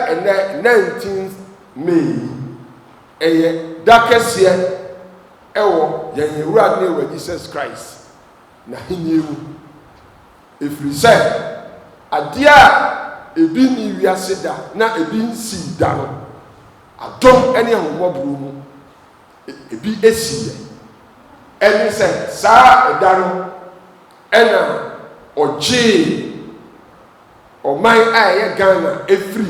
and 19th May, a darkest year, ewo yen ewura ne wa Jesus Christ na hiniu if we say adia ebi ni wiase da na ebi nsi da no adom ene ahomobru mu ebi esiye ene say sa da no ena oje oman aye Ghana efri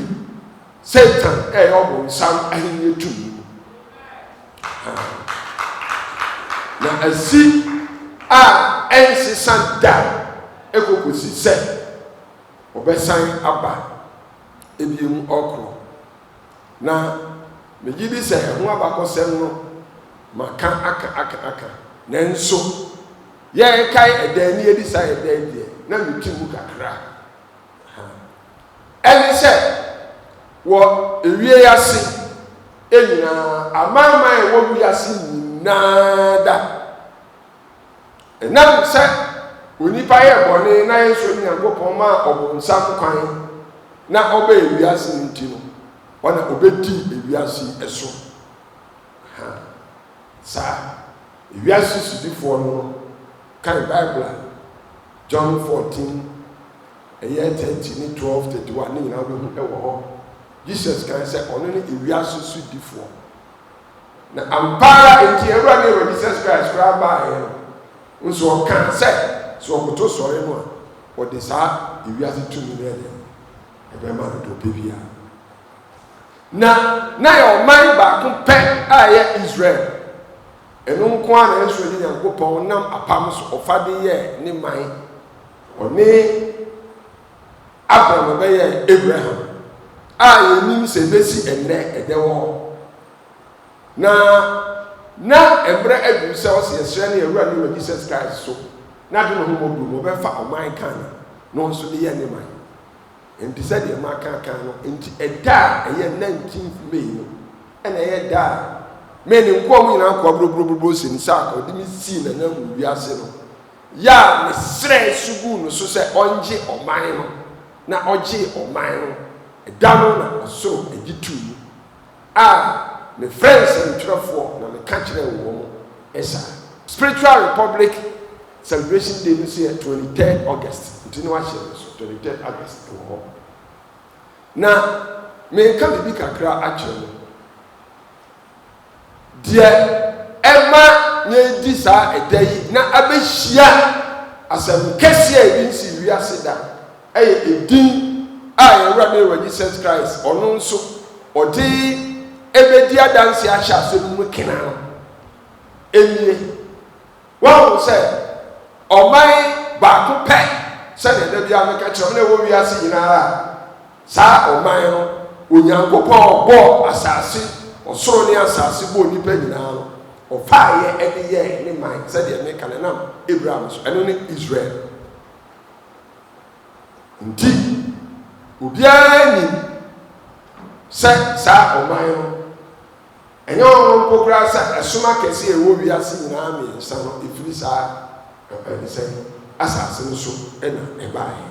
Satan obo sam ahini tumi na asi a ensisan da ekokosi se obesan aba ebiem okro na megidi se ho abakosem no maka aka nanso ye kai edani edi sai edani na metimu kakra eni se wo ewie yase enyina amama e wo wiase nada enam se onipa ye bone na yenso nyankopon ma obonsam kwan na oba ewiase nti no ona obedi ewiase eso sa ewiase sudifo no kan Bible John 14 eye 30 ni 12 31 ni nyina behu e wo ho Jesus kan say ono ni ewiase sudifo na ampara enti ewura ne wo Jesus Christ kra ba ye nso kan say so okoto sore no a odi sa ewiase tumi ne ebe ma do bebia na yo man ba ko pe aye Israel eno nko a na enso ni Yankopon nam apam so ofade ye ni man oni Abraham be ye Abraham a yenim se besi enne edewo na ebre adu se o se yesre na ewura ni Jesus Christ so na de no ho mo be fa oman kan no nso de ye ni man enti se de ma kan no enti eda eye 19th May no ena ye da me ni nko mu nyina ko brobrobo se ni sa ko de mi si na hu wiase no ya ne sre sugu no so se onje oman no na oje oman no eda no na so egitu me friends and trafo na me catch them wo esa Spiritual Republic celebration day this year 23rd August ntino wa share so 23rd August wo na me ka bibi kakra akere die ema nye di sa edai na abehia asem kese a ebi nsi wiase da eye edin a yewura na ewa Jesus Christ ono nso odi ebedi adansi ahya asemu kena emie wo say oman ba ko pe se ne da bia me ka kire na wo wiase nyina sa oman no Onyankopon bo asase osoro ne asase bo nipa nyina no ofaye ede ye ne man se de me kana nam Abraham so eno ne Israel nti obiara ni se sa oman no enyo on pokra sa esuma kese e wo wiase nyina me nsa no efiri sa se asase no so ena e bae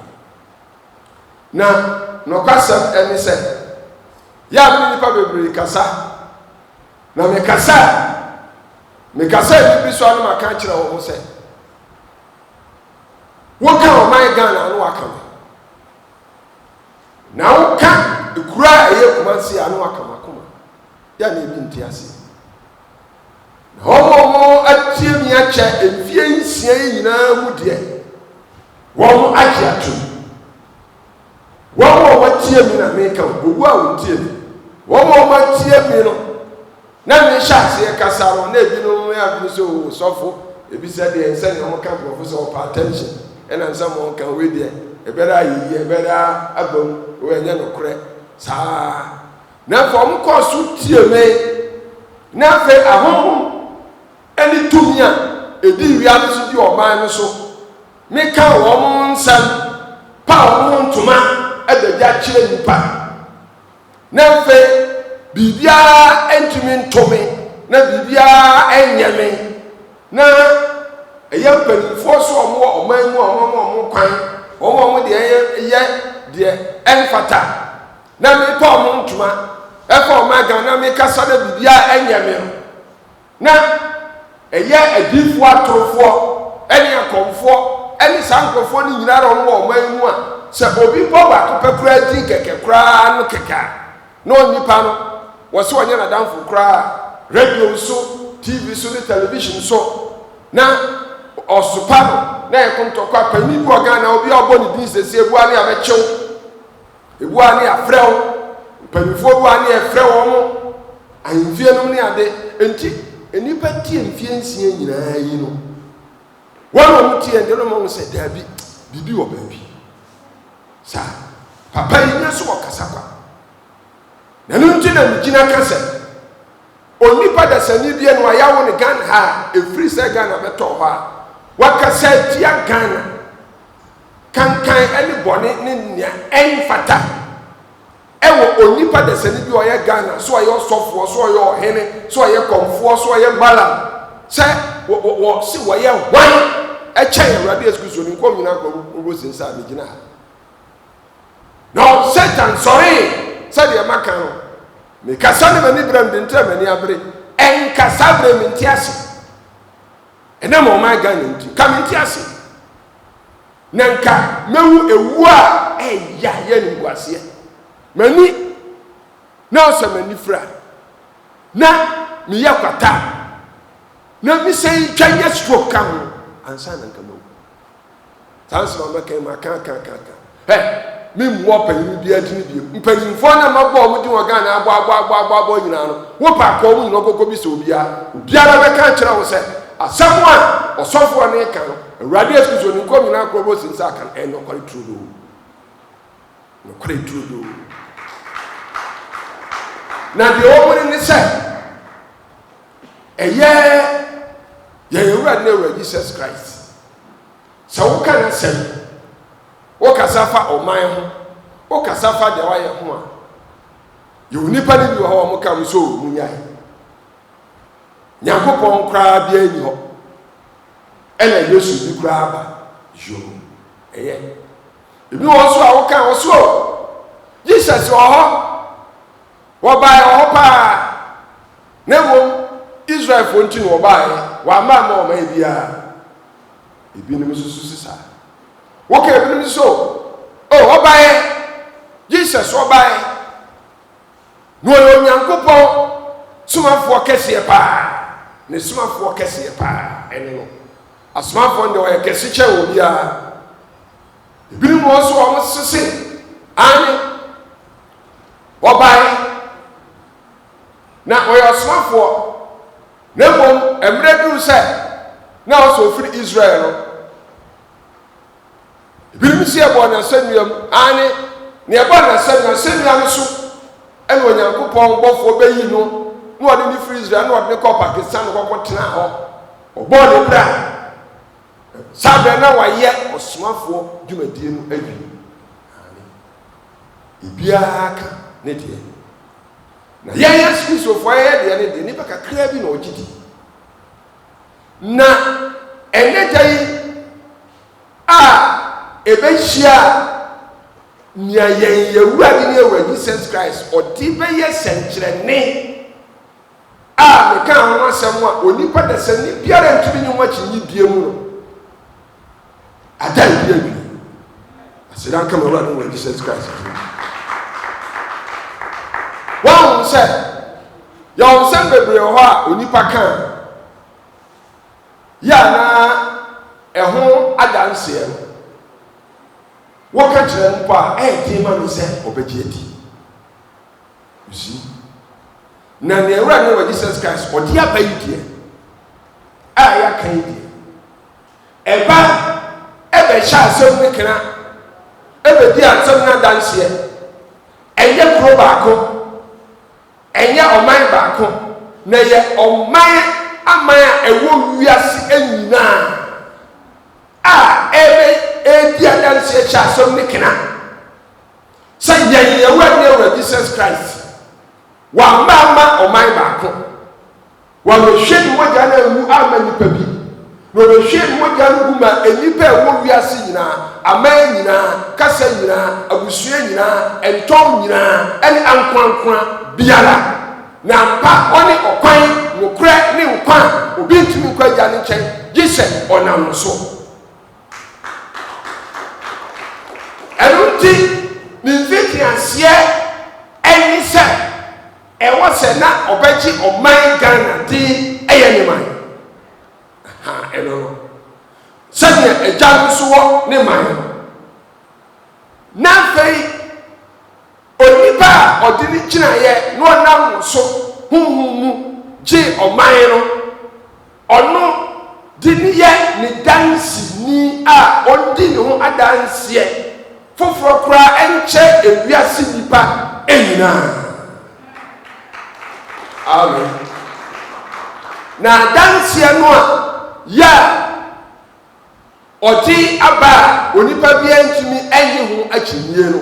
na no kwasa eni se ya bi nipa bebre kasa na me kasa bi so anu maka kire wo se wo ka o mai Ghana anu aka na wo ka ekura eye kumansi anu aka makoma ya na ebi ntiase na homo atie mi acha efie nsia nyina mu de wo agiatu wo watie mi na me ka ogu a wotie mi wo watie mi no na me shase kasa ro na ebi no ya bi so sofo ebi se de ense ne ho ka professor pay attention and answer mo kan we de e bera yi e bera abam we nya no kore sa na fo mo ko so tie me na fe ahom eni tumia edi wiase so di oman no so me ka wo mo nsam pa wo ntoma adaja kire nipa na fe bibia entimi ntome na bibia enyame na eyam panifo so oman mu omo kwan omo de ye de enfata na me pa mo ntoma e fa o maga na me kasa na bibia enye me na eye adifo atorofo ene akomfo ene sankrofo ni nyina ro mo o man mu a se obi po ba ko pekura di keke kura no keka no nipa no wo se onye na danfo kura radio so TV so ni television so na osupa no na ekontokwa pani bi oga na obi obo ni din sese ebu ani abechew ebu ani afrew panifo bu ani afrew mo ahimfie no ni ade enti enipa tie mfie nsie nyinaa yi no wona mo tie ndeno mo se dabi bibi wo baabi sa papa yi nso okasa kwa na no nti na migina kasa onipa da sani bia no ayawo ne Ghana ha efiri se Ghana beto ha wakasa tia Ghana kankan ani bone ne nia enfata ewo onipa da sani bi oye Ghana so oye osofo so oye ohene so oye komfo so oye bala se wo si woye wan eche Awurade excuse oni nkom nyina ko obosin sa migina ha no Satan sorry said the makano me kasa ne mani bram de ntra mani abre en kasa bre me ntiase ena mo ma Ghana nti ka me ntiase nanka mewu ewu a eya ye ni guase mani na so mani fra na me yakwata na mi sei twanya stroke kan ansa nanka mewu tanso ma kan ma kan me mo panyin bia tini bia mpanyinfo na mabo mo di woga na agbo nyina no wo pa ko mo nyina kokko bi so bia biara be kan kira wo se asamo a osofo ne kan Awurade excuse ni ko nyina ko bo sinsa kan e no kwari true do na de o mo ni se eye Awurade na Awurade Jesus Christ so wo kan se o kasafa o man ho o kasafa de wa ye ho a ye unipa ni bi wo mo kam so mu nyai Nyankopon kra bia ni ho ena Yesu bi kra ba yo eye ebi wo so a wo kan wo so Jesus wo ho wo ba ho pa ne wo Israel fo nti wo ba wa ma ma o ma bia ebi ni mususu sisa woke ebi so oh obaye Jesus obaye no yo Nyankopon sumafo kese pa ne sumafo kese pa ene no asumafo nde wo kese che wo bia ebi mo so o sese ani obaye na o yo sumafo ne mom emre du se na o so firi Israel no birimsi ebo na sanuam ani ne ebo na sanuam so ene Onyankopon bofo beyi no no ode ni free Israel no ode ne ko Pakistan ko tena ho obo ne bra sabe na waye osomafo dwumadie no awi ani ibiaka ne de na ya spisofo ye de ne de ni baka kra bi na ogidi na ene dai ebehia nya Awurade ni Awurade Jesus Christ odi be ye senkyerene me kan ho asem a onipa da sani biara ntumi ni mo chinyi bie mu no adan bia bi asidan kam Awurade ni Jesus Christ wa se ya on se bebre ho a onipa kan ya na eho adanse woka kire mpa di ma mi se obeji edi you see na ne Awurade wa Jesus Christ odi abayi die ya kan die eba ebe sha asem ne kra ebe di asem na danse enye kro baako enye oman baako na ye oman amaya ewo wiase anyina ebe edi adanse sha asem ne kra say ye Awurade Jesus Christ wa mama oman baako wa mehwe ni wogya na wu ama nipa bi no be hwe mogya no guma enipa ewo wiase nyina aman nyina kasa nyina abusua nyina entom nyina ene ankwankwa biara na mpa oni okwan nokre ne nkwa obi ntumi kwa gya ne nkyɛn gise onam so ɛnunti ne mfiti aseɛ ɛni sɛ ɛwɔ sɛ na ɔbɛgye ɔman Ghana di ɛyɛ ne man ɛno no sɛdeɛ agya nso wɔ ne man na afei onipa a ɔde ne gyinaeɛ na ɔnam so honhom mu gye ɔman no ɔno de ne yɛ ne danseni a ɔndi ne ho adanseɛ foforɔ koraa ɛnkyɛ ewiase nipa ɛnyinaa amen na danseɛ no a ya ɔde aba onipa bi antumi ɛnye ho akyinnie no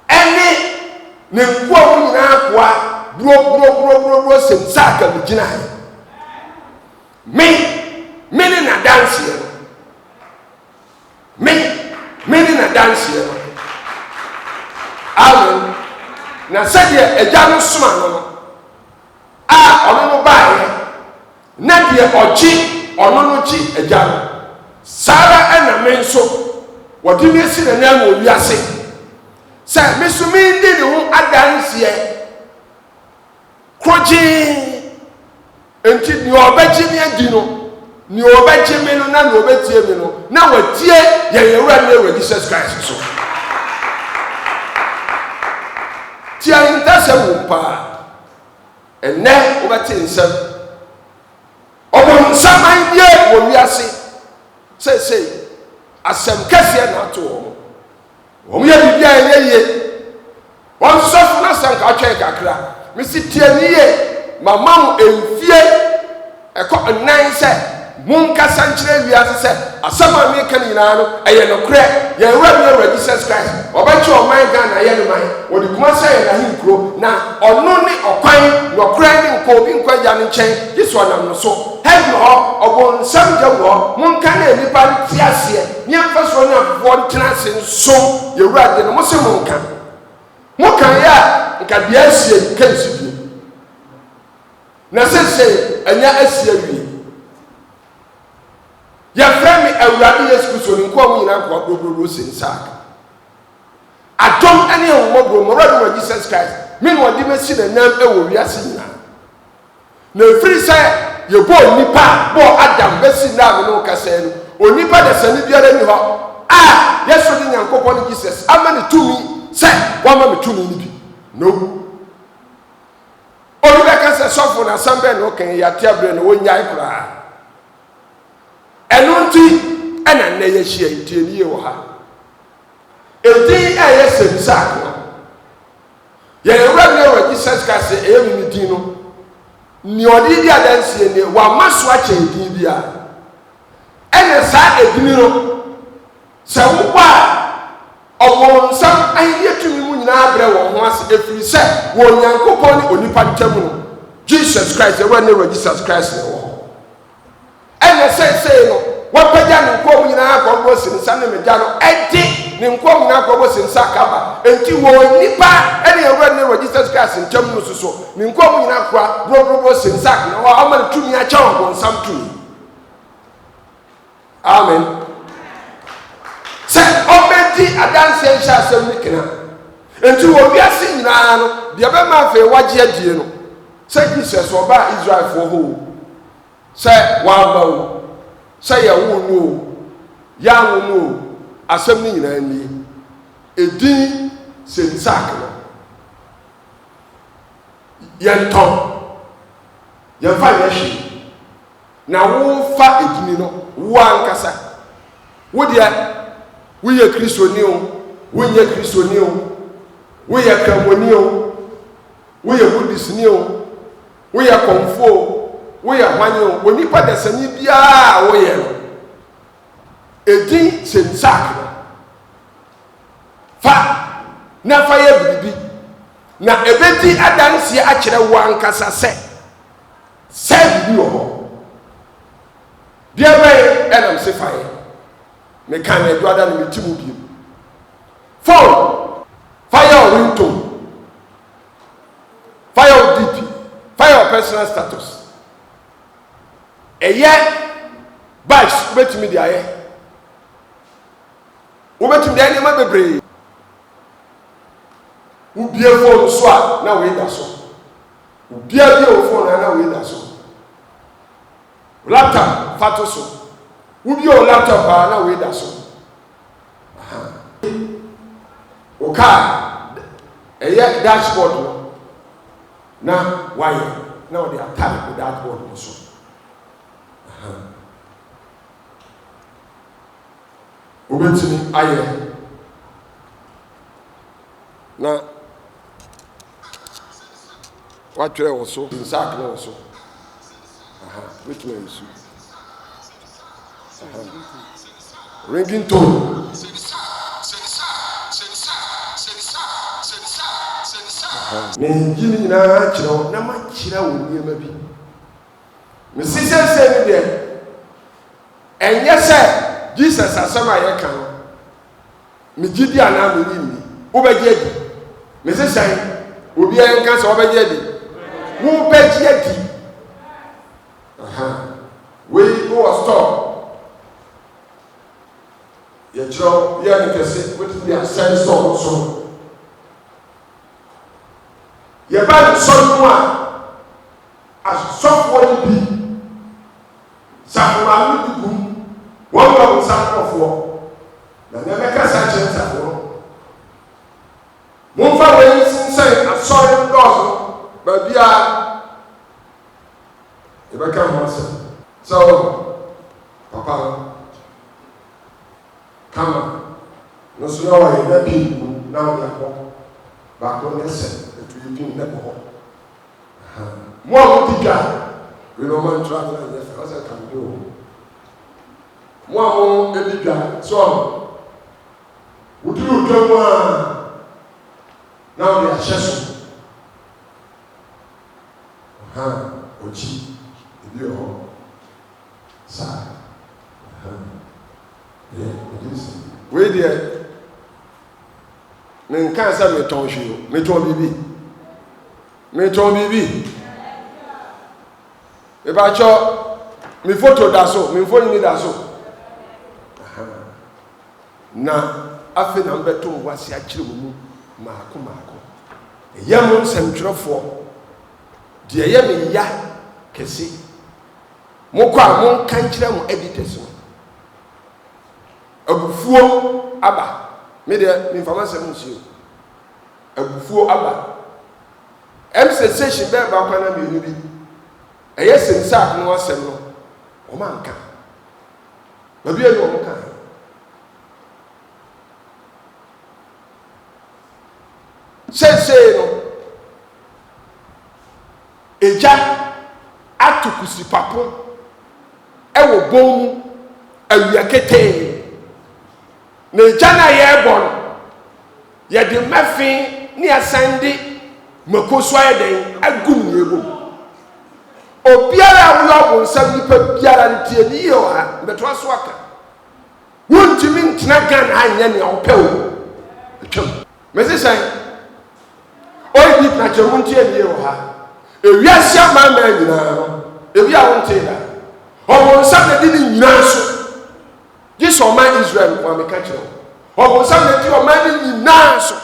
ɛne ne nkuwa mu nyinaa koa buro semsa ka gyina me ne na danseɛ no me ne na danseɛ no amen na sɛdeɛ agya no soma no a ɔno no baeɛ na deɛ ɔgye ɔno no gye agya no saa ɛna me nso wɔde me si na nan wɔ wiase sɛ me so me ndi ne ho adanseɛ krogye enti ne ɔbɛgye me adi no ne ɔbɛgye me no na ne ɔbɛtie me no na wɔtie yɛn Awurade ne Awurade Jesus Christ so tia ntasɛm wo paa ɛnɛ wobɛte nsɛm ɔbɔnsaman yɛ wɔ wiase sɛsɛi asɛm kɛseɛ na ato wɔn yɛ biribi a ɛyɛ yie wɔn sɔfo na sɛnka atwɛn kakra mesi tie ni yie mama mo mfie ɛkɔ nnan sɛ monkasa nkyerɛ wiase sɛ asɛm a meka nyinaa no ɛyɛ nokorɛ yɛn Awurade Jesus Christ ɔbɛkyɛ ɔman Ghana yɛ ne man wɔde kuma sɛ yɛ n'ahenkuro na ɔno ne ɔkwan nokorɛ ne nkɔ obi nkɔ agya ne nkyɛn gye so ɔnam no so hɛn hɔ ɔbɔnsam gya wɔ monka na nipa te aseɛ nneɛmfa soɔ ne afofoɔ ntena ase nso yɛ Awurade no mo se monka mokan yɛ a nka deɛ asie ka nsi bio na sɛsɛ ɛnya asie wie yɛfrɛ me Awurade Yesu Kristo ne nkɔ mu nyinaa nkɔ bro sensak adom ɛne ahomɔborɔ mu Awurade Jesus Christ me ne wɔde masi na nam ɛwɔ wiase nyinaa na ɛfiri sɛ yɛbɔ nipa bɔ Adam bɛsi na me no kasa no onipa da sani biara ni hɔ a Yesu ne Nyankopɔn ne Jesus ama ne tumi sɛ wama me tumi ni bi no obi bɛka sɛ sɔfo na asɛm bɛ no kan yɛate abrɛ no wɔnyae koraa ɛno nti ɛna nnɛ yɛhyia ntie nie wɔ ha ɛdin a ɛyɛ semsak no yɛn Awurade Jesus Christ ɛyɛ me din no ni ɔde di adanseɛ ne wama so akyɛ din bia ɛna saa edin no sɛ wobɔ a ɔwɔ nsam ayɛ tumi mu nyinaa brɛ wɔn ho ase ɛfiri sɛ wɔ Nyankopɔn ne onipa ntam no Jesus Christ Awurade Jesus Christ ne wɔ ɛna sɛ no wɔpagya ne nkɔm nyinaa akɔbɔ sinsa ne megya no ɛde ne nkɔm nyinaa akɔbɔ sinsa kaba enti wɔ nipa ɛne Awurade Jesus Christ ntam no so ne nkɔm nyinaa kora bro sinsa na wɔ ama ne tumi akyɛ wɔn nsam tumi amen sɛ ɔbɛdi adanseɛ nhyɛ asɛm ne kena enti wɔ wiase nyinaa no deɛ bɛma afei wagye adie no sɛ Jesus ɔba Israelfoɔ hɔ sɛ wamba wo sɛ yɛwo no yɛawo no asɛm ne nyinaa nie ɛdin sensak no yɛntɔn yɛmfa yɛhwe na wofa edini no wo ankasa wo deɛ woyɛ kristoni o wonyɛ kristoni o woyɛ kramoni o woyɛ buddhistni o woyɛ kɔmfo o woyɛ hwane o onipa dasani biara a woyɛ no edin sensak no fa na fa yɛ biribi na ebedi adanseɛ akyerɛ wo ankasa sɛ bibi wɔ hɔ and I'm say fire. Me can I do that in the team. Phone, fire or ringtone, fire or DP, fire or personal status. A year, bags, wait to me the air. Wait to the animal be brave. Who be a phone swap, now wait that so. Who be a phone, and now wait that so. Laptop, fatoso. Who be your laptop, and now wait that so. Okay, a year dashboard. Now, why? Now they are tired with that board also. Ubetini aye. Now, what you also in sack also. Which way is ringing tone. Me gini na chiro na ma chira wo niema bi. Me sise ni de. Enye se Jesus asama ye kan. Me gidi ana me ni. Wo be gidi. Me sise obi en kan so wo be gidi. Wo be gidi. We go stop. Ye chiro ye ni kese wetin be sense so. Ye ba so a asofo ni bi safoma ni gum won wa safofo na ne meka sa chen safo mo fa we say asori ndozo ba bia e ba ka mo so papa kama no so wa ye da bi na o ya ko ba ko ne se you do never more bigger. We don't want to travel and yes, I can do. More bigger. So, would you do one? Now they are chessing. Ochi, if you're home, side. Yeah, it is. Wait there. Me can't say me ton show, me ton bibi. Me ton bibi. E ba cho me photo da so, me phone ni da so. Na afi na mbeto wase a kire mu maako. E yam nsɛmtwerɛfoɔ de ye me ya kese. Mo kwa mo kan kire mo editors no. Abufuo aba. Me de me information nsuo. Abufuo aba. Session be ba kwa na me bi. Eye sensa no asem no. O man ka. Ba bi e no mo ka. Sese no. Eja atukusi papo. E wo bom awia kete. Na eja na ye bon. Ye de mafin ni asande makoso ayeden agum yego obiara wo nsam nipa biara ntie ni yo ha beto aso aka wontimi ntena gan anya ne opɛwo twam mese san oi dit na chemu ntie ni yo ha ewiase amama nyina no ebi a wonte da owo nsam na di ni nyina so this man Israel kwa me ka kire owo nsam na di o man ni nyina so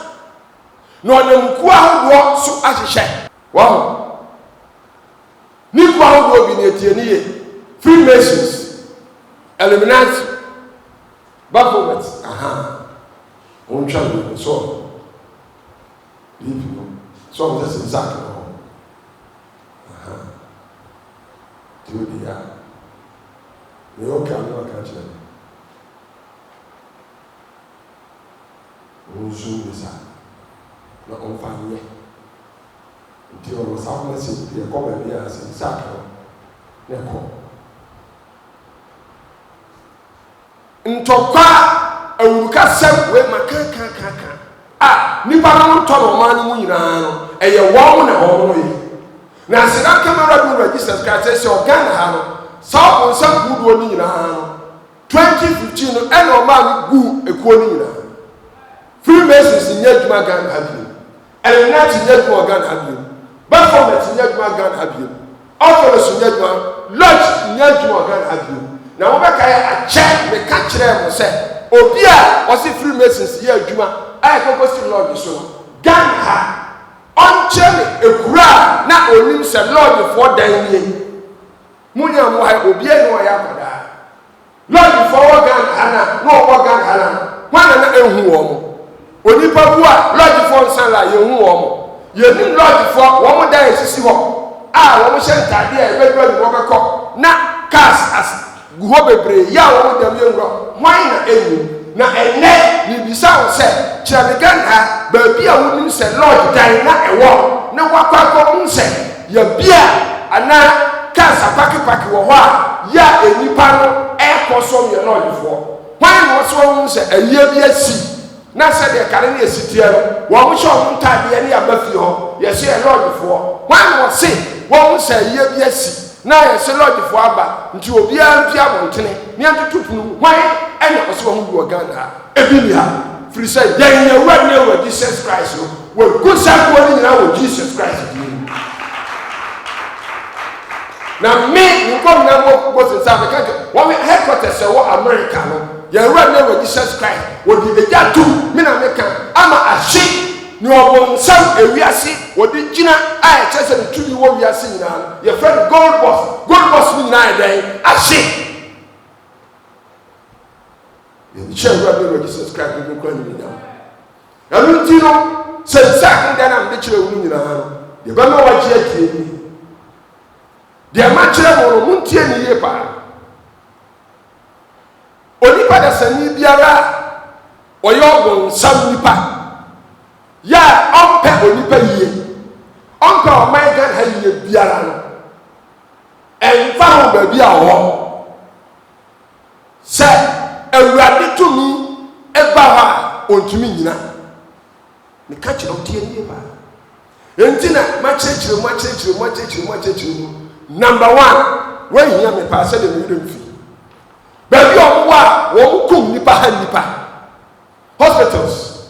no nemku ahodo so ahyehyɛ wow ni kwa ahodo bi ne tie ni ye Freemasons Illuminati Baphomet on travel so people so that's exactly to the ne o kan no kan kyerɛ unzu bisa na onfanye nti o sa ko se bi e ko ba bi a se sa ka ne ko ntokwa awuruka sem we maka nipa na nto no ma no mu nyina no eye wo na wo no yi na se ka camera du Jesus Christ se o Ghana ha no sa o nsam guduo ni nyina no 2015 no ɛna ɔmaa gu ekuo no nyinaa. Freemasons nyɛ adwuma Ghana ha bio. Illuminati nyɛ adwuma Ghana ha bio. Baphomet nyɛ adwuma Ghana ha bio. Orthodox nyɛ adwuma. Lodge nyɛ adwuma Ghana ha bio. Na wɔbɛka yɛ akyɛ meka kyerɛ mo sɛ obi a ɔsi Freemasons yɛ adwuma a ɛkɔkɔ si lodge so no Ghana ha ɔnkyɛ ne ekura na onim sɛ lodge foɔ dan nie. Munya mo ha obi a ne ɔyɛ akɔdaa. Lodge foɔ wɔ Ghana ha na ɔwɔ Ghana ha na wɔn na ehu wɔn. Onipa bu a lodge foɔ nsan la yɛhu wɔn. Yɛnim lodge foɔ wɔn dan esisi hɔ a wɔn hyɛ ntaadeɛ a ɛbɛdua ne wɔn bɛkɔ na cars as gu hɔ bebree yɛ a wɔn dɛm yɛ nwura wɔn na ehu na ɛnɛ nibisa wɔn sɛ kyerɛ ne Ghana ha baabi a wɔnim sɛ lodge dan na ɛwɔ na wakɔ akɔ mu sɛ yɛ bia anaa cars apakipaki wɔ hɔ a yɛ a enipa no ɛkɔ so yɛ lodge foɔ wɔn na wɔso wɔn sɛ ɛyɛ bi esi. Na said the Canadian city, one which on time any abafio, yes, a lord before. One was say, one say, yes, now yes, a lord before Abba, until be a Montane, near to Tupu, why, and it was one who were Ghana, Ebilia. Free said, then you were near with Jesus Christ, well, good Saturday now with Jesus Christ. Now, me, you come now, was in South Africa, one headquarters, America. You run never Jesus Christ. What did the Yatu, Minameka, Ama Ashi, no one some Ariasi, what did Gina, I just said to you what we are seeing now. Your friend Gold Boss me nine day, Ashi. You shall run never Jesus Christ, you can call me now. I don't you know, said Sack and I'm literally winning now. You don't know what you are. The amateur or Muntian Yepa. Onipa da sani biara oyo nsam nipa ya onpe onipa yie onpe o my God ha yie biara no enfa ho ba bi a ho se awurade tumi eba ha ontumi nyina ne ka kire otie nie ba entina ma kire number 1 when hia me pa se de me do mfi baby on wa won kum nipa ha nipa hospitals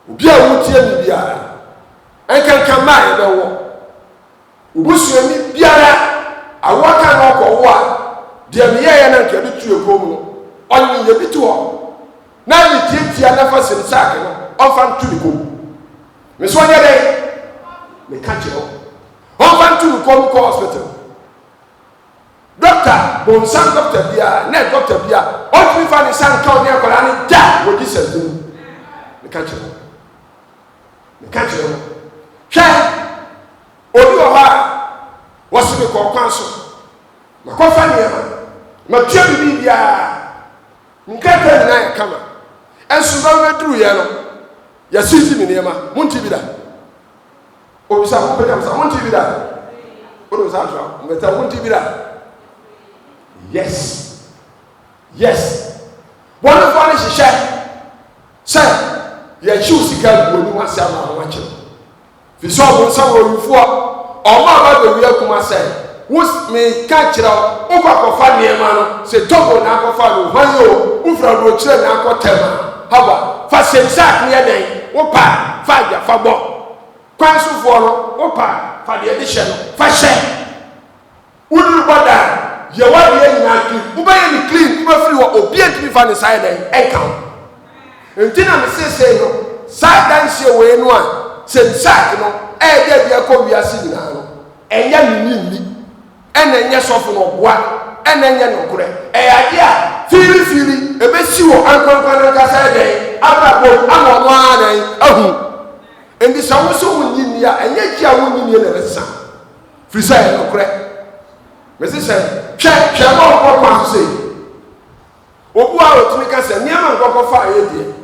obi a wutie ni bia enkan mai be wo obusuami biara awaka na okwo wo a de me ye na nka bi tu ekom no onye ye bi tu ho na ni tietia na fa sim sack no onfa ntu ni kom me so nya dey me ka kire onfa ntu ni kom ko hospital doctor bonsan doctor bia na doctor bia o tumi fa ni san ka oni akola ni da wo Jesus do me ka kire hwe obi o ha wo se me ko kwan so ma ko fa ni ma tia bi bia nka ta na ya kama ensu ba we duru ye no ya sisi mi ne ma munti bi da o bisa ko pe sa munti bi da o do sa so mbeta munti bi da. Yes. One of one is share. Say, you choose to get when you want to watch it. If you saw one someone before, or my the real Kuma say, who's me catch it out over for funny man, say, Togo Nako Fano, Mayo, Ufra Roche Nako Tema. How about fast and sack near day, Opa, Fadia, Fabo, Quansu follow, Opa, for the addition, Fashion. Wouldn't bother. You want to clean. Who buy any clean? Who free what obedient to be found inside them? Account. And then I say no. Side dance your way no one. Say sack no. There be a call we are seeing now. And yan ni. And then yes of no what. And then yan no correct. Idea. Feel. A bit see what Uncle Canada day. After I'm on. And this also win ya. And yet you are winning your lesson. Free side no correct. Mesi say check no kwa say obu a otumi ka say niam nkoko fa ayedie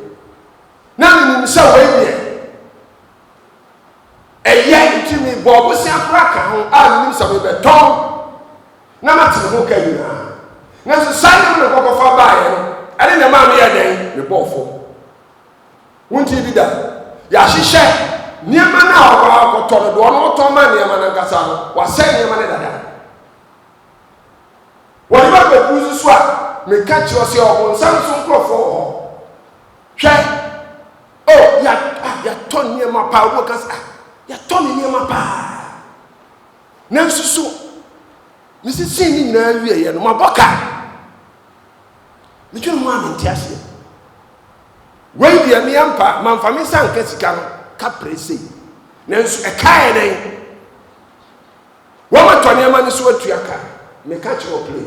na nim say we die eya ntimi bo bo se akra ka ho a nim say be beton na mate ho ka nyina na so sai no nkoko fa ba ye no ade na ma me ye den me bofo wonti bi da ya hihye niam na akoto no do no to ma niam na nkasa no wa sai niam na dada. What about the Kuzuswa? me catch you say on Samsung crofo hwe oh ya ton near my pa workers ya ton near my pa nanso so misi sin ni na wie ye no maboka me twa mo amentiase wey dia me ampa manfa me sanka sika no ka prese nanso e kae den wo ma to near ma ni so atuaka me catch you play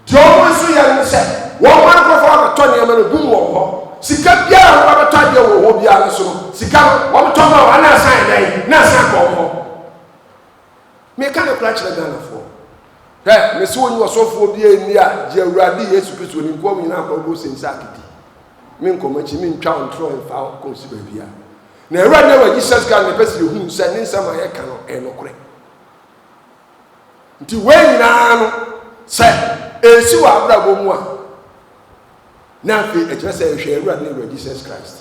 Jomo so ya ni se wo ma crofo to near ma no bum wo ho sika bia wo ba to de wo bia no so sika wo to ma wa na san den na san ko ho me ka na kura kire Ghana fo me so ni osofo bia ni a je awurade Yesu Kristo ni nko mi na ko go sensa akidi me nkomachi me ntwa ontro emfa ko si ba bia na awurade wa Jesus Christ me pese hu se ni nsama ye ka no enokure nti we nyina no se esi wa abrabo mu a na fe e kire se ehwe awurade na Jesus Christ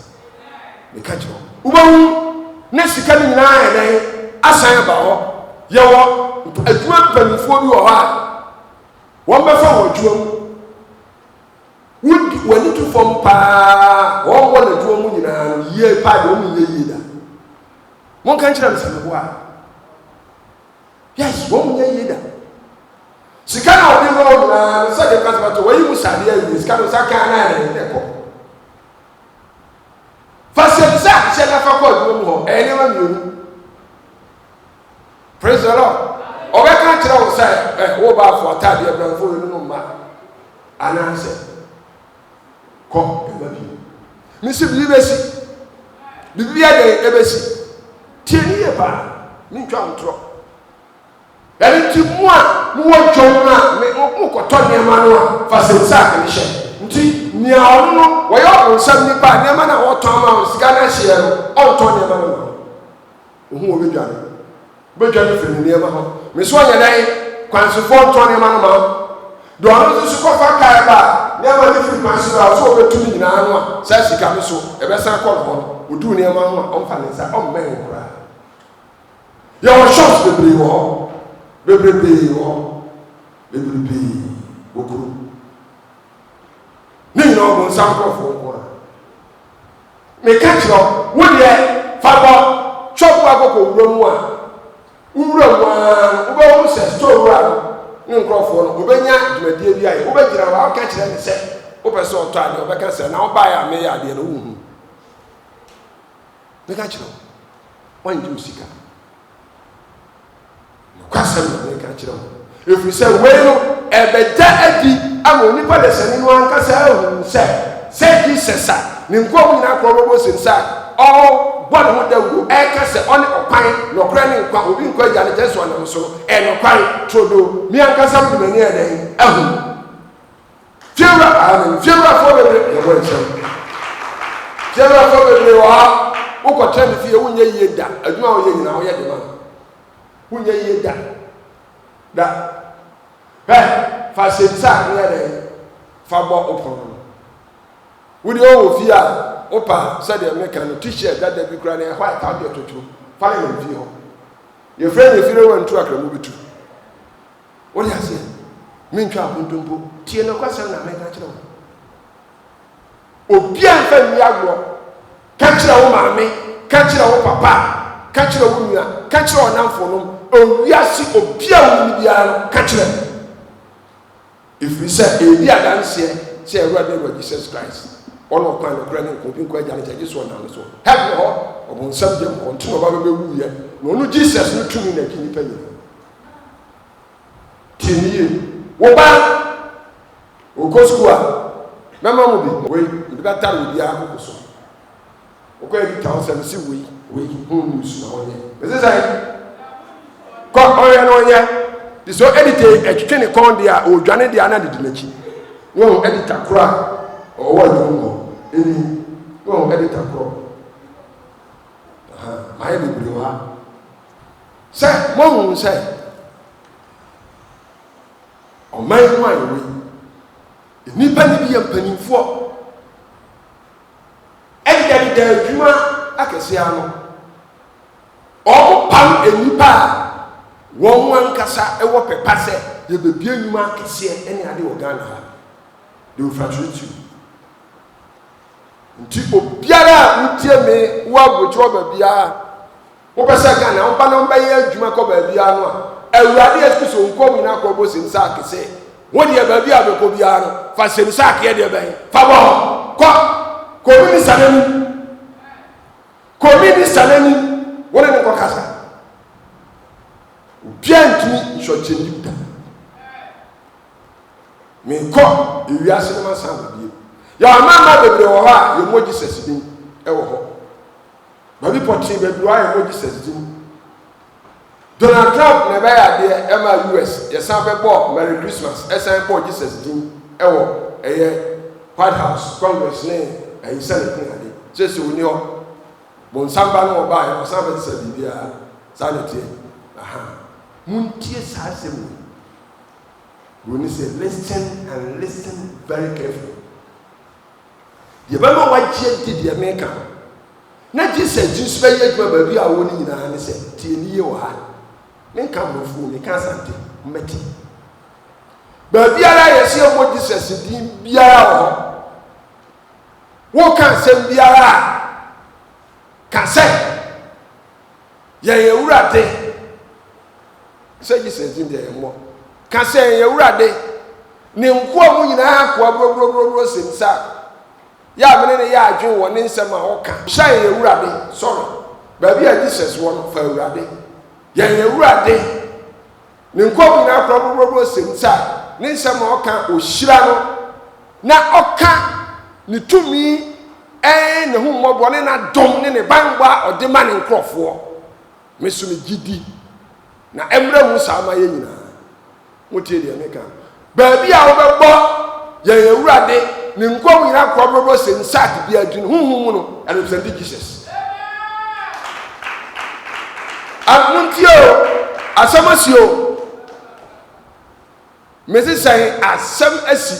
me ka kiro ubawu na sika ni nyina ya dan asan ba ho yewo adwuma panifo bi wo ha won be fa wo adwuma wudi wani tu fom pa won wona adwuma mu nyina ye pa de won ye yi da won kan kira mse bo a yes won ye yi da sika na odi ro na so de kasba to wayi musade ya sika no saka na na ko fa se se na fa ko adwuma mu ho ene ma mi praise the Lord. Obeka kira wo say wo ba fo atade abranfo no ma ananse ko ebabi misi bibesi bibia de ebesi tieni e ba mi ntwa ntro yani ti mu a mu wo dwom na me mo koto niam no a fa sensa ke hye nti nia ono no wo yo onsam ni ba niam na wo ton ma sika na hye no on ton niam no ohu obedwane bejane firi niam ho me so nya dai kwansifo ton niam no ma do ano so ko fa kai ba niam ni firi kwansifo a so obetumi nyina no a sa sika me so e be san ko ho odu niam ho a on fa ne sa on men kura ya wo shots bebre ho bebrebe wo bebrebe okuru ni no bon sankrofo ko me catch no wo de fa bo chop akoko wuro mu a wuro mu a wo ba wo se store a ni nkrofo no obenya dwumadie bi aye wo ba gira wa ka kire ne se wo pese oto ade wo ba ka se na wo ba ya me ya de no hu me catch no wan ju sika kwasem no ka kire mo efiri se we no ebeja adi amo nipa de se ni no anka se ahu se Jesus a ni nko mu na kro bobo sensa all body ho da wu e ka se oni opan no kra ni nkwa obi nkwa ja ne jesu anam so e no kwan trodo mi anka sam de mani eden ahu fiera amen fiera fo bebre e bo nchem fiera fo bebre wa wo ko tren fie wo nya yie da aduma wo ye nyina wo ye de ma wo nya yie da fa sensa ni eden fa bo opon wo de o fi a opa said the American t-shirt that they be crying white out there to parliament view. Your friend if you want to akramu bitu. What you say? Me ntwa abuntumpo tie no kwasa na me ka kire wo. Obi anfa mi agbo. Ka kire wo maame, ka kire wo papa, ka kire wo nua, ka kire wo namfo no. Owiase obi a wo ni bia no ka kire. If we say e di adanse say Awurade wa Jesus Christ. Ono kwa no kra ne nkopi kwa ja ne jesu ona so help ho obon sam je mo ntino ba be wu ye no no Jesus no tumi na kini pa ni tiniye wo ba o go school a mama mo bi we bi ba tar wo bi akoko so o ko e ta o se si we hu news na onye be say ko oye no onye di so edit e twene kon dia o dwane dia na de dinachi no editor kra o wa no any no editor pro my libre wa say mo say o mai wan we ni pa ni bi ampanimfo edida da adwuma akese ano o pam enipa won wan kasa e wo pepa se ye bebie nwuma akese ene ade wo Ghana ha they will frustrate you. Nti obiara utie me wo agojo ba bia wo pesa Ghana wo ba no ba ye adwuma ko ba bia no a awurade excuse onko mu na ko bo sin sa akese wo de ba bia be ko bia no fa sin sa ake de ben fa bo ko mi salami wo ne ko kasa biantumi shoche ni da me ko ewiase no ma sa ba bia ya mama bebre wo ha ye mo Jesus din e wo ho ba bi poti bebre wa ye mo Jesus din Donald Trump ne ba ya de ema US ye san be bo Merry Christmas e san bo Jesus din e wo eye White House Congress ne e san tin ade se se oni ho bon samba no ba ye san be se bibia sanity muntie sa se mu we say listen and listen very carefully. The Bible watches the American. Not just said, just spend your baby. I won't need an answer. Till you are. Men come with food, they can't say, Metty. But the other is here what this is. Biara. What can say Biara? Can say. Yea, urate. Say, you said in there more. Can say, you urate. Nimqua Muna, Quabro, Sinsa. Ya mene ne ya adwen wo ne nsem a woka hye ewurade sorry baabi a Jesus won fa ewurade ya ewurade ne nkobu na akrobo semsa ne nsem a woka ohyira no na oka ne tumi ne hu mmobɔ ne na dom ne ne bangba ode ma ne nkrofo mesu me gidi na emra mu sama ye nyina motie de meka baabi a wobɛbɔ ya ewurade ni nkom nyina kwabrobo sensak bia dwun huhum no represent Jesus amuntio asamasio mesi sai asam asi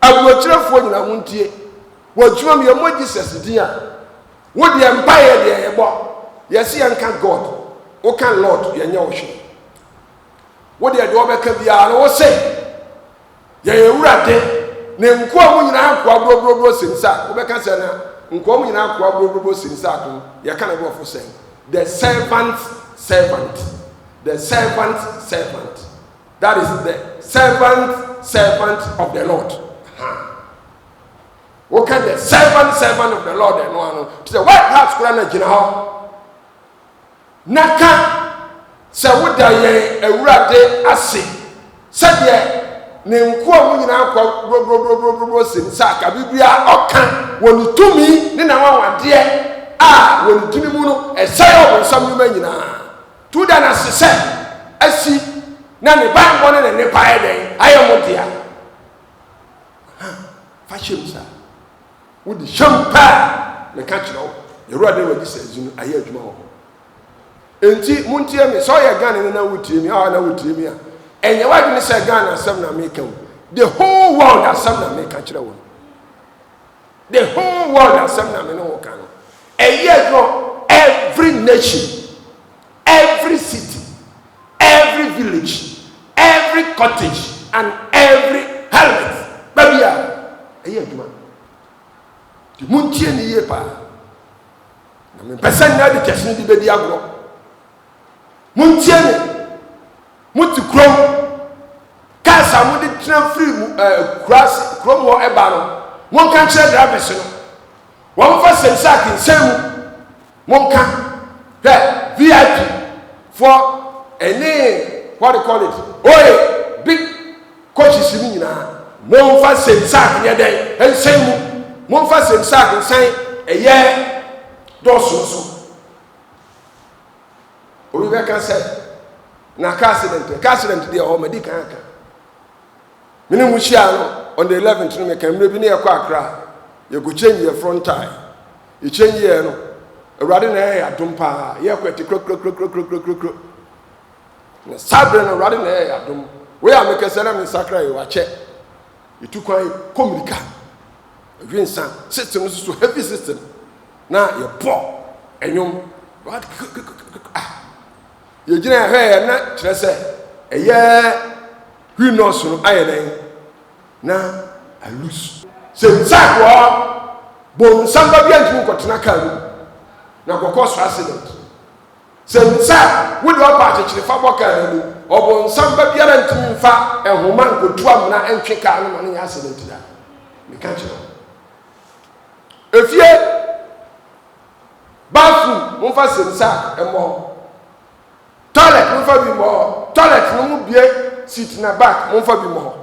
abuokyerefo nyina muntie wodwuma me mo Jesus din a wodi empire de yebo yesi yanka God o kan Lord yenye wo hwe wodi de obeka bia no wo se ye ewurade ne nkoa mu nyina akwa brobrobo sinsa obeka se na nkoa mu nyina akwa brobrobo sinsa to ye kana go for say the servant that is the servant of the Lord what can the servant of the Lord no ano to say what has kura na gina ho naka se woda ye ewurade ase se de ne nkoa mu nyina akwa brobrobo sinsa ka bibia oka woni tumi ne na wawade a woni tumi mu no esai obonsam nyuma nyina tu da na sese asi na ne bango ne ne pae den ayomodia fa shemsa wodi shampa ne ka kiro yerua de wadi sezunu aye adwuma ho enti muntie me so ye Ghana ne na wutie mi a na wutie mi a enye wadi ne se Ghana asem na make the whole world asem na make kire won the whole world asem na me no kan eye go every nation, every city, every village, every cottage and every hamlet babia eye adwuma di muntie ni ye pa na me pesa na de kese di be di agro muntie ni muti krom kasa mudi tran free grass krom ho eba no mon kan chere drivers no won fa sensak nsem mon kan VIP for any what they call it oi big coaches ni nyina mon fa sensak nye den ensem mon fa sensak nsan eye doso obi be kan say na accident dey o medical aka mini mu hia no on the 11th no me kan mre bi na yakọ Accra ye go change your front tire e change here no awurade na ya dum pa ye kweti krok na sabre na awurade na ya dum we a me kese na me sakra ye wa che itu kwan komunika winsan system so heavy system na ye bo enyum what ye gina he na kire se eye hwinos no ayeden na I lose. Sensa kwa bon samba bi antu ko tena ka mu na kokos accident. Sensa wo de opa chechire fa boka mu obon samba bi ara antu mfa ehoma nkotu amna entwe ka no no accident da. Me ka chiro. Efie bafu mo fa sensa emo. Toilet mo fa bi mo. Toilet no mu bie seat na back mo fa bi mo.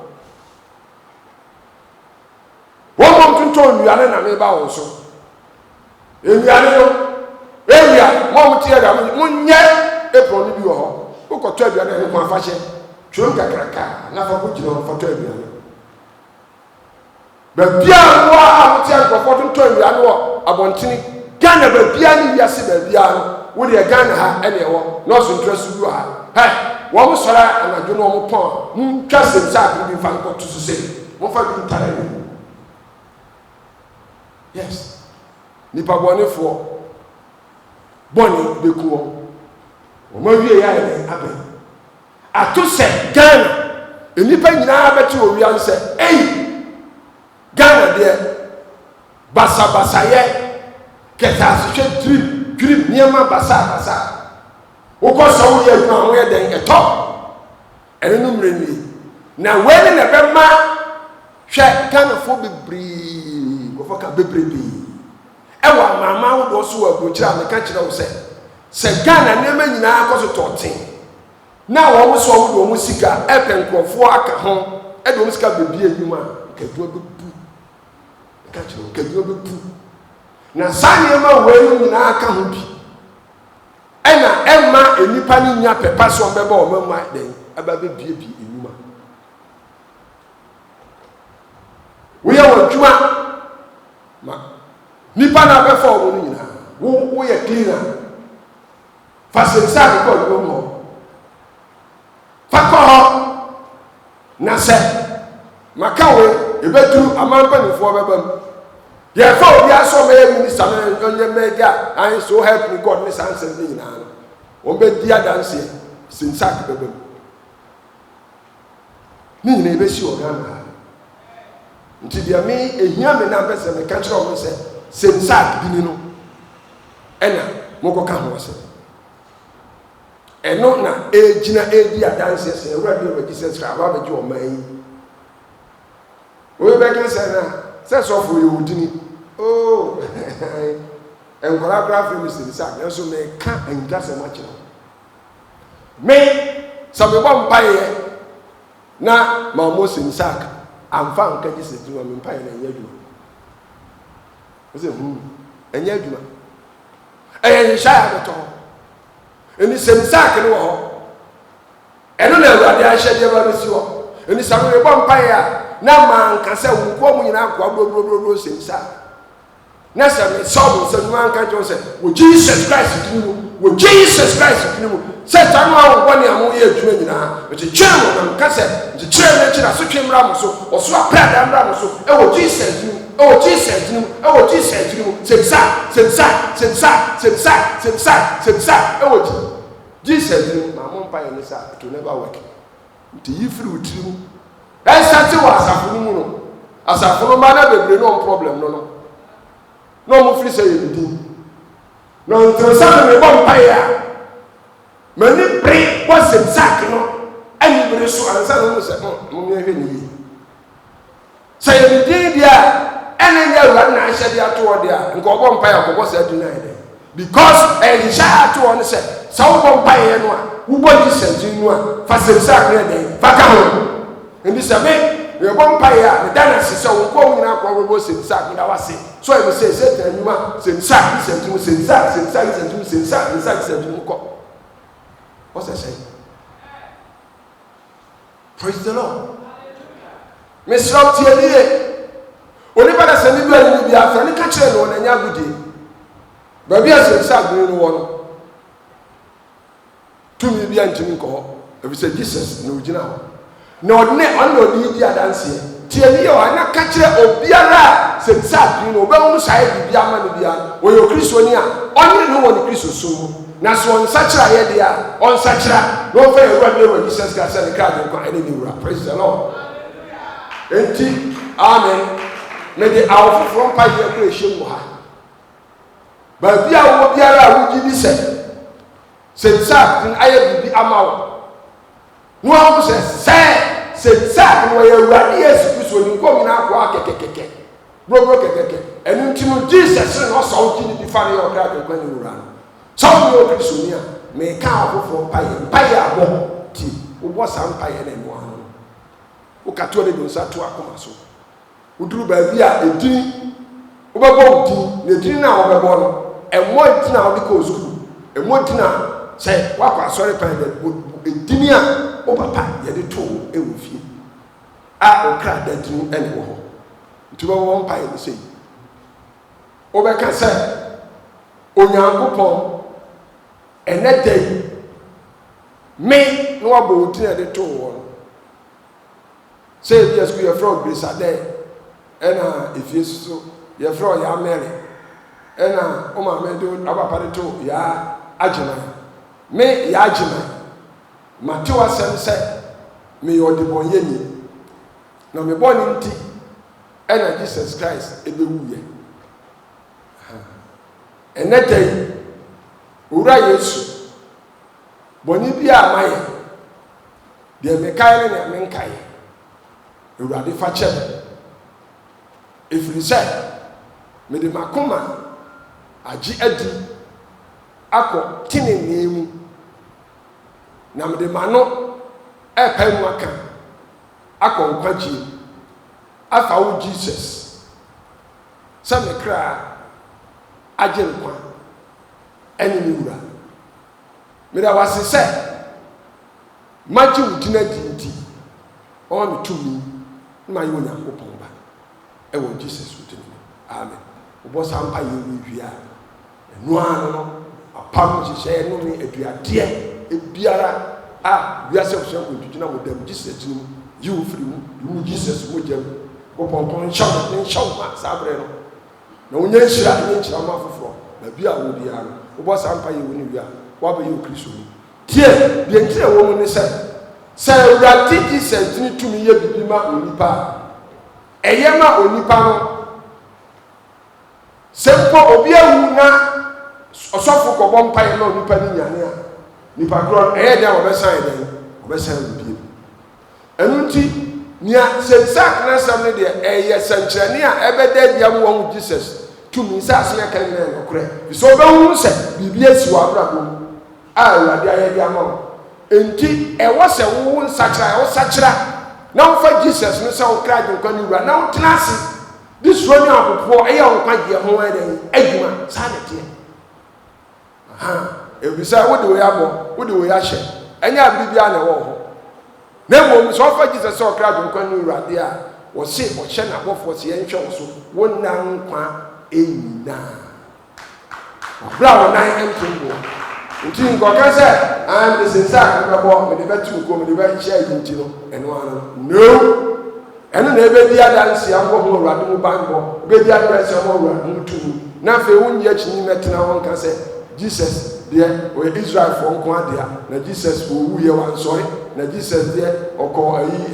One month to nnuane na me ba wo so. Nnuane no ewia mo tie da mo nye apron ni bi wo ho. Wo ko to aduane ko afa hye. Twom kakraka na fa ko gino fa to aduane. Ba bia wo a mo tie ko fo to nnuane wo abontini Ghana ba bia ni wiase ba bia no wo de Ghana ha ene wo no so ntrasu du ha. Hey, wo mo sora anadwo no mo pon. Mu twa sensa bi fa ko to so se. Mo fa bi ntare ni. Yes. Nipa bone fo bone beku wo. O ma wie ya e aben. Ato se Ghana enipa nyina abeti o wi anse. Ghana de basa ye keta se drip niema basa. Wo ko so wo ye adwuma wo ye den eto. Ene no mre ni. Na weni na be ma hwe Ghana fo bebri ka bebrebe ewa mama wo do so wa brochira me ka kire wo se Ghana nema nyina akoso toten na wo mo so wo do mo sika epenkrofo aka ho e do mo sika bebie enyuma kadua bebu ka kire wo kadua bebu na sanye ma wo nyina aka ho bi ena emma enipa ni nya pepa so beba o mama den aba bebie bi enyuma wo ya wo djuma ma nipa na be for wo nyina wo ye cleaner fasensa ko do mo fakọ na se makawe ebedu amampa ni fo bebam ye fa obi aso me minister na onye mega I so help me God me sanse ni nyina wo be dia danse sensa bebam ni nyina ebe si organa nti dia me ehia me na pese me ka kire o se sensa bi ni no ena moko ka ho se eno na ejina edi adanse se ewrade o Jesus Christ aba beji o man we be kan se na se so fo yehudini oh en choreography mi sensa na so me ka anga se ma kire me so me bo mpaye na ma mo sensa amfa nka ji se duma me mpaye na nya duma ose enya duma shaya beto eni sensa ke no ho eno na awurade ahye de ba besi ho eni sanu e bo mpaye a na ma nka se wo ko mu nyina kwa bro sensa na se me so se nwa nka jo se wo Jesus Christ kinu wo Jesus Christ kinu se tanu a wo ne amu ye adwuma nyina e twem na nka se twem na kira so twemra mo so o so aprada mra mo so e wo Jesus kinu Jesus kinu e wo Jesus kinu sensa e wo Jesus kinu ma mo mpa ye sa to never work nti yi free utiri e sate wa asafo mu no asafo no ma na bebre no problem no mo free say ye din no ntresa me bo mpa ya mani pre was exact no ani bre so ansa no se mo me hwe ni say ye din dia ene ya ura na ahye dia to dia nko bo mpa ya ko bo say deny dem because e sha to on say so bo mpa ye no a wo bo Jesus no a fa se exact na dem fa ka ho ndi se me ye bo mpa ya ne dana se so wo ko nyina ko bo se exact na wase so e say say tanuma se exact ko what's that say? Praise the Lord. Mr. Tielier, only by the same way you are friendly catcher on a yagudi. Baby has a sad green one. 2 million to call. If you say Jesus, no general. No, ne on no need the dance. Tielier, I not catcher or Biara, said sad green or well side Biaman Bia, or your Christonia, only no one Christos soon. Na so on such a head there, on such a no fair run over Jesus Christ and the crowd and any praise the Lord. enti amen me de awofo from pa ye ko ehye mu ha ba bia wo biara wo gi bi se sa tin aye bibi amawo no am se sa no ye Awurade Yesu Kristo ni ko na akwa kekekeke bro kekeke enu ntimo Jesus no so gi ni fa ne o kra ko ni wura no so no Kristo ni a me ka awofo pa ye abo ti wo bo sa pa ye na no ano wo ka to de do sa to akoma so uduru ba bia edin wo bebo din na edin na wo bebo no emo edin na wo de ko school emo edin na say wakwa sorry pan de edini a o papa ye de to e wo fie a o kra da dinu ene wo ho ntuba wo mpa ye say o be ka say onyankopon ene dey me no abo odin de to wo say yes ku ye frog grace ade ena efiesu so ye frog ya mere ena o ma me do abapa de to ya agina me ya agina mate wasem se me yodi bonyeni na me boni nti ena Jesus Christ ebewuye enetei ura Yesu boni bia amaye de me kai ne me nkai Awurade fa che efiri se me de makoma agi adi akọ tinene mu na me de mano epa mu aka akọ nkwaji afa wo Jesus sa me kra agye nkwa eni ni wura me da wase se maji udina dinti o me tumi ma yo Nyankopon ba e wo Jesus udina amen obo sa mpa ye wi enu ano apam hyehyɛ no ne aduadeɛ ebiara a wiase hyehyɛ ko duduna mo dam Jesus dinu yiwu firi mu Jesus mo jam ko pɔnpɔn nhyɛw ma sabre no na wonya nhyira ma foforo na bi a wo biara wo bɔ sampa ye wo ne wia wo ba ye Kristo ni tie bi ntire wo mu ne sɛ Awurade Jesus dinu tumi ye bibi ma onipa ɛyɛ ma onipa no sempo obi awu na osofo ko bom paye na onipa ni nyane a nipa kro e dey obesan biem enu nti nia sensak na sam ne de eye sankyerene a ebeda dia mo hu Jesus tumi sa asene kan na nokre bi so obehu se bibia si wa brabo a Awurade aye dia mo enti e wo se wo nsakira wo sakira na wo fa Jesus no se wo kra de nkwa ni wura na wo tenase this one apopo eye wo kwa je ho eden adwuma sa ne tie ebisa wo de we abo wo de we ahye enya bibia na wo ho na mo so fa Jesus so kra do nkwa ni Awurade a wo se wo hye na bofo se ye nhwe wo so wo nan kwa enina bra wo nan entumbo nti ngoka se and this is a ko me de betu ko me de be hye nti no eno ano no eno na ebe dia danse ambo ho Awurade mo banbo be dia danse ambo Awurade mo tu na fe wonye akini metena won ka se Jesus there we Israel for nko adia na Jesus owu ye wan sorry na Jesus there oko ayi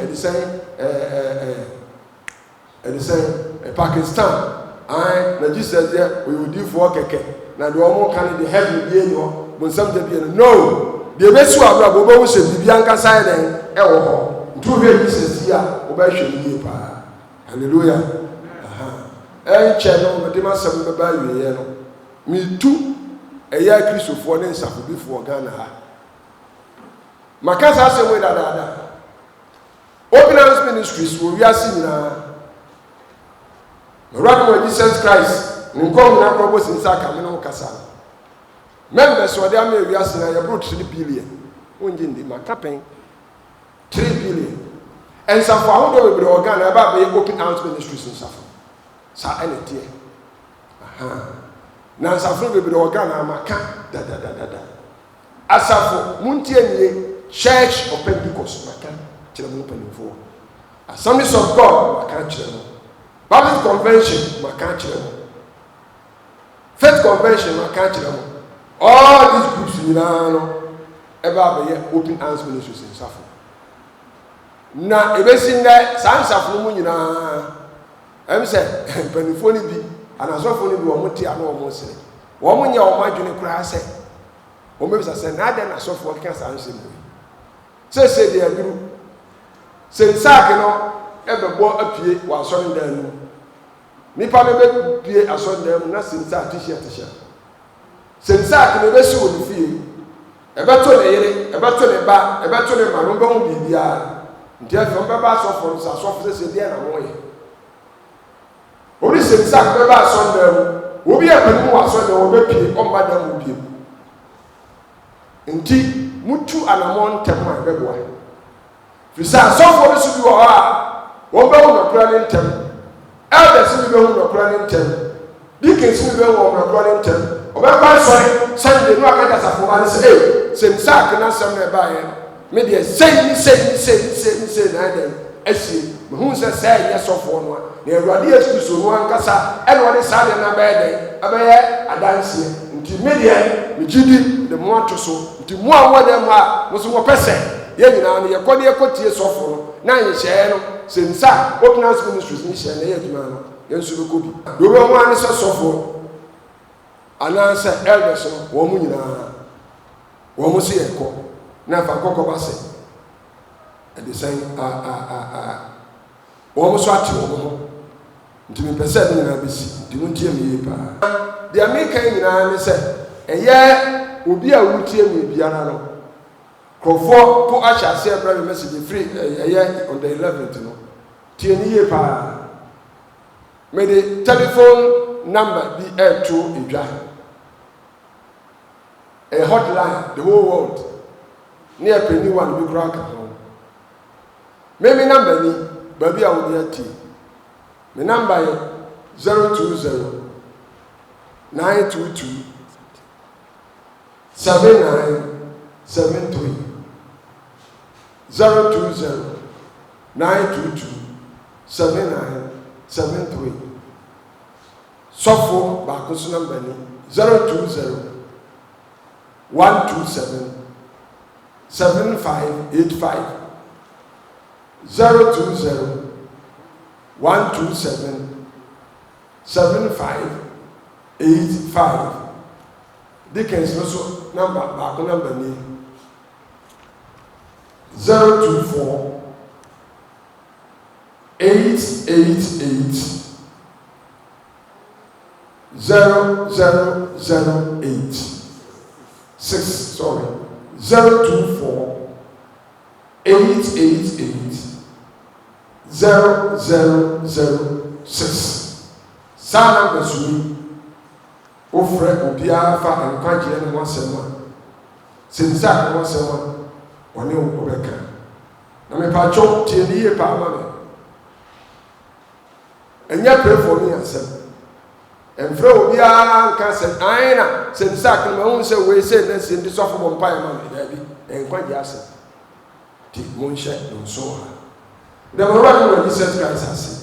edisen Pakistan na Jesus there we would do for keke na de omo kan de heaven bi enyo bonsam de bi no de besu abra bo bo se bibia nka sai den e wo ho ntu hwe Jesus ya wo ba hwe ni pa hallelujah cheno me de masam be ba wiye no mi tu eya Kristofo ne nsafobifo Ghana ha makasa asem da Open Arms Ministries wo wiase nyina Miracle Jesus Christ nkom na probo sinsa ka me no kasa members wo de am wiase na ye brought 3 billion onje ndi makapen 3 billion ensafo ahodo bebre wo Ghana ba be Open Arms Ministries nsafo sa ene tie na asafo bebre organa amaka da asafo muntie nie Church of Pentecost maka kire mu panifo Assemblies of God maka kire mu Baptist Convention maka kire mu Faith Convention maka kire mu all these groups nyina no eba be Open Arms Ministries in Safo na ebesi ndɛ saa nsafo mu nyinaa ɛm sɛ mpanimfoɔ no bi anasɔfoɔ no bi wɔn te ano wɔn sere wɔn nyɛ wɔn adwene koraa sɛ wɔn bɛbisa sɛ n'adan n'asɔfoɔ keka saa nsɛm yi sɛsɛ deɛ aduru sɛ nsaaki no ɛbɛbɔ apie wɔ asɔredan mu nipa no bɛbie asɔredan mu na sɛ nsaaki hyɛ sɛ nsaaki no bɛsi wɔ ne fie ɛbɛto ne yere ɛbɛto ne ba ɛbɛto ne ma no bɛho biribiara nti afei ɔbɛba asɔfoɔ no sɛ asɔfoɔ sɛ deɛ na wɔyɛ obi sɛ nsaaki bɛba asɔredan mu obi apɛnimu wɔ asɔredan mu ɔbɛpie ɔmba dan mu bie nti mutu anamɔ ntɛm a ɛbɛboa firi sɛ asɔfoɔ no so bi wɔ hɔ a wɔn bɛhu nɔkora ne ntɛm elders bi bɛhu nɔkora ne ntɛm deacons bi bɛhu wɔn nɔkora ne ntɛm ɔbɛkɔ asɔre sunday no akagya asafo ma ne sɛ sɛ nsaaki na asɛm na ɛbaeɛ me deɛ sei na ɛdɛm asie mehu sɛ sɛ ɛnyɛ sɔfoɔ no a na awurade yesu kristo no ankasa ɛna ɔde saa deɛ no abɛyɛ dɛn abɛyɛ adanseɛ nti me deɛ megye di de mo ato so nti mo a wɔwɔ dɛm a mo so wɔpɛ sɛ yɛn nyinaa no yɛkɔ de yɛkɔtie sɔfoɔ no na nhyɛeɛ no sɛ nsa ordinance ministries ne hyɛ na ɛyɛ adwuma no yɛn nso bɛkɔ bi deɛ wɔn ano sɛ sɔfoɔ anaasɛ elders no wɔn mo nyinaa wɔn mo si yɛkɔ na afa kɔkɔ ba sɛ ɛde sɛn wɔn mo so ate wɔn ho nti mepɛ sɛ ɛde nyinaa bɛsi nti mo ntie mi yie paa deɛ meka nyinaa ne sɛ ɛyɛ obi a wotie mi biara no kurɔfoɔ po ahyɛ aseɛ brɛ me message firi ɛyɛ on the 11th no tie ne yie paa mede telephone number bi ɛɛto edwa a hotline the whole world ne ɛpɛni one bi koraa ka ho memi number ni baabi a wode atie me number yɛ 020 922 7973 020 922 7973 sɔfo baako so number ni 020 127 7585 020 127 7585 Dickens no so number baako number ni 024 888 0008 024 888 0006 saa number so ni ofrɛ obiara fa nkwagyeɛ no ho asɛm a sɛ nsa no ho asɛm a ɔne wo bɛka na mepatwɔ tie ne yie paa ma me ɛnyɛ prɛfoɔ no yɛ asɛm ɛmfrɛ obiara nka sɛ ae na sɛ nsa no mahu sɛ wei sɛ na sɛ ndi sɔfo bɔ mpaeɛ ma me daabi ɛnkwagyeɛ asɛm nti monhyɛ no nso ha dɛm awurade wɔ Jesus Christ ase